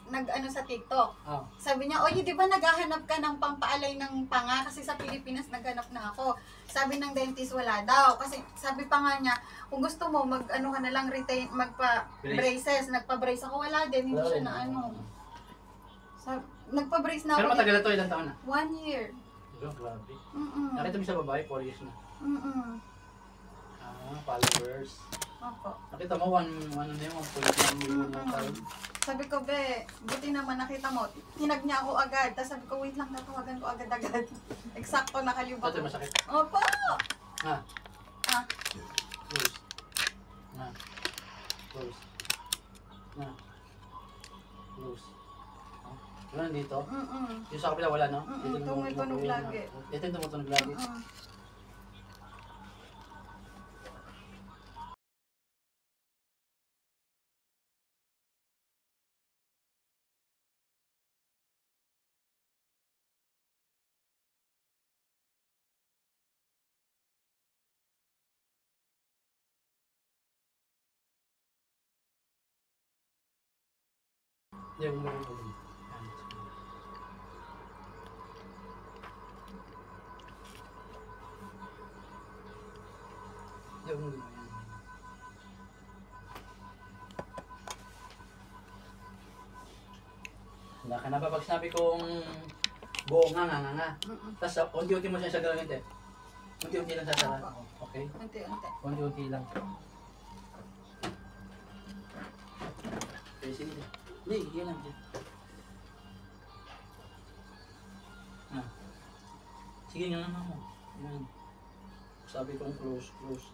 nag-ano sa TikTok. Oh. Sabi niya, oye, di ba naghahanap ka ng pampaalay ng panga? Kasi sa Pilipinas naghanap na ako. Sabi ng dentist, wala daw. Kasi sabi pa nga niya, kung gusto mo, mag-ano ka na lang, retain, magpa-braces. Nagpa-brace ako, wala din. Hindi siya na ano. Nagpa-brace na ako. Pero matagal na to, ilang taon na? 1 year. Grabe. Mm-mm. Nakita mo sa babae, 4 years na. Mm-mm. Followers. Opo. Nakita mo, ano na yung pulit na million na tayo. Sabi ko, be, buti naman nakita mo. Tinag niya ako agad. Tapos sabi ko, wait lang, tatawagan ko agad-agad. Eksakto, nakalibot. Ito masakit. Opo! Ha? Ah. Close. Na. Close. Na. Close. Wala dito? Yung sa kapila wala, no? Tumutunog lagi. Ito yung tumutunog lagi. Yung mga ulit. Yung mga wala ka na ba pag sinabi kong buo nga. Tapos unti-unti mo siya sa galangit eh. Unti-unti lang sasara. Okay? Unti-unti. Unti-unti lang. Okay, sige. Hindi, yan lang. Sige nga naman mo. Yan. Sabi kong close. Close.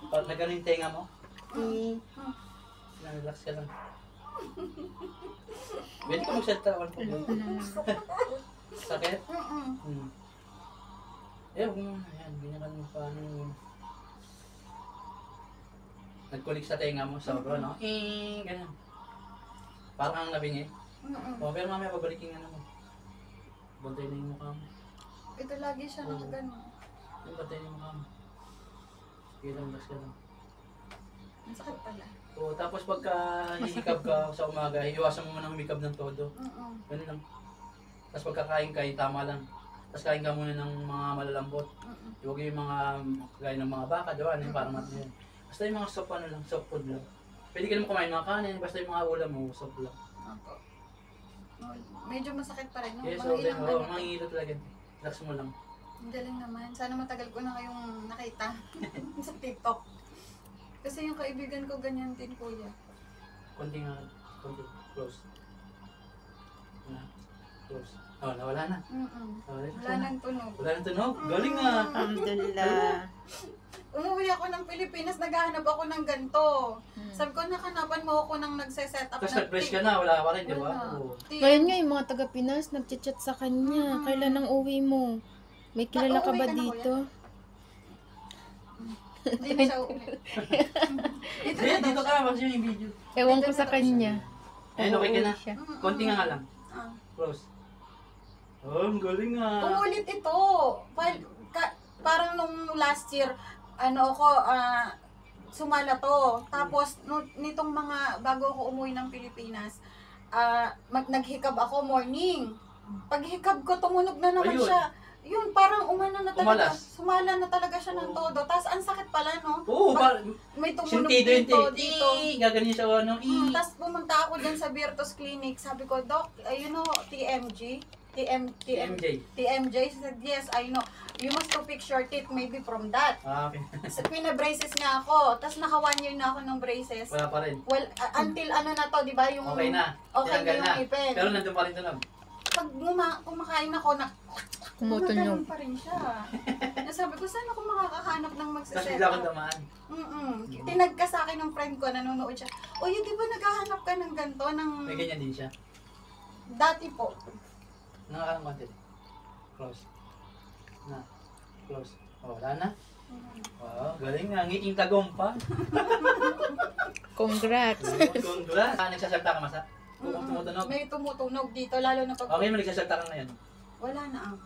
Pag nagano yung tenga mo? Relax ka lang. Pwede ka magsalita. Sakit? Eh, huwag mo. Ayan, binyakan mo paano yun. Nagkulik sa tenga mo, sobra, no? Ganyan. Parang ang labing eh. Pero mamaya pabalikin nga naman. Bantay na yung mukha mo. Ito lagi siya nakagano. Bantay na yung mukha mo. Sige lang, relax ka lang. Ang sakit pala. Oo, tapos pagka hihikab ka sa umaga, iwasan mo muna humikab ng todo. Ganun lang. Tapos pagkakain ka, tama lang. Tapos kain ka muna ng mga malalambot. Huwag yung mga kain ng mga baka, diba? Ano yung parang mati yun. Basta yung mga soft, ano lang, soft food lang. Pwede ka naman kumain mga kanin, basta yung mga ulam mo, soft lang. Medyo masakit pa rin, no? Yes, Mga ilang ano. mga hilo talaga. Relax mo lang. Ang galing naman. Sana matagal ko na kayong nakita sa TikTok. Kasi yung kaibigan ko ganyan din, kuya. Konti nga, konti. Close. Na, close. Oh, nawala na. Wala nang tunog. Wala nang tunog? Galing nga. Alhamdulillah. Umuwi ako ng Pilipinas, naghahanap ako ng ganito. Sabi ko, nakanapan mo ako ng nagse-set up Tapos nag-press ka na, wala pa rin, di ba? Ngayon nga yung mga taga-Pinas nagchat-chat sa kanya. Kailan ang uwi mo? May kilala ka ba Uuwi ka na, dito? Hindi na siya uuwi. Dito ka, kasi yung video. Ewan ko sa kanya. Ayun, okay ka na. Uuwi siya. Konti nga lang. Close. Oh, ang galing nga. Umulit ito. Parang nung last year, sumala to. Tapos, nitong mga, bago ako umuwi ng Pilipinas, naghikab ako morning. Paghikab ko, tumunog na naman siya. Yun, parang umano na talaga. Sumala na talaga siya ng todo. Tapos, ang sakit pala, no? Oo, may tumunog dito. Gaganin siya, ano? Tapos, pumunta ako dyan sa Virtus Clinic. Sabi ko, Doc, you know, TMJ? TMJ said, yes, I know. You must to fix your teeth maybe from that. Okay. So, pina-braces nga ako. Tapos naka 1 year na ako ng braces. Wala pa rin. Well, until ano na to, di ba? Yung, Okay na. Okay na yung ipin. Pero nandun pa rin tunog. Pag kumakain ako, gumagano'n pa rin siya. Nasabi ko, saan ako makakahanap ng Tapos magsiset bigla kang up? damaan. Tinag ka sa akin ng friend ko, nanonood siya. O yun, di ba naghahanap ka ng ganito? May ganyan din siya. Dati po. Nakakalang konti. Close. Na. Close. Oh, wala na. Wow, galing nga. Ngiting tagong pa. Congrats. Congrats. Nagsasalta ka, Masa? Tumutunog. May tumutunog dito, lalo na pag... Okay, nagsasalta ka ngayon. Wala na ang.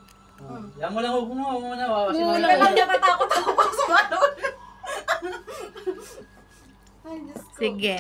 Yan mo lang, huwag mo na. Wawasin mo Hindi na. ka lang natatakot ako pag sumalo. Ay, Diyos ko. Sige.